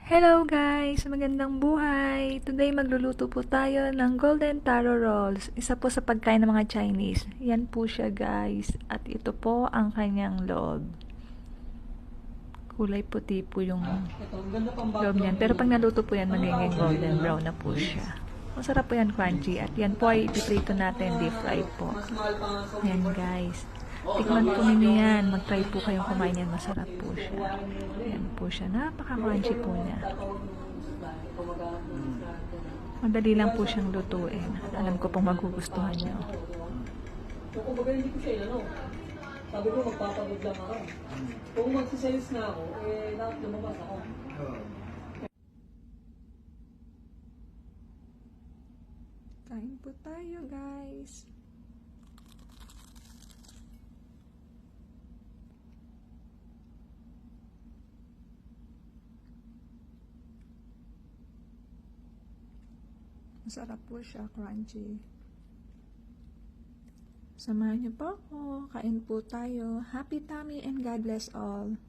Hello guys! Magandang buhay! Today magluluto po tayo ng golden taro rolls. Isa po sa pagkain ng mga Chinese. Yan po siya guys. At ito po ang kanyang loob. Kulay puti po yung loob niyan. Pero pag naluto po yan, magiging golden brown na po siya. Masarap po yan, crunchy. At yan po ay ipiprito natin, deep fry po. Yan guys. Tikman po ninyo yan. Mag-try po kayong kumain yan. Masarap po siya. Yan po siya. Napaka-crunchy po niya. Madali lang po siyang lutuin. Alam ko pong magugustuhan niyo. Kumbaga hindi ko siya inano. Sabi ko magpapagod lang ako. Kung magsiselis na ako, dapat lumabas ako. Kain po tayo guys. Masarap po siya, crunchy. Samahan niyo po ako. Kain po tayo. Happy tummy and God bless all.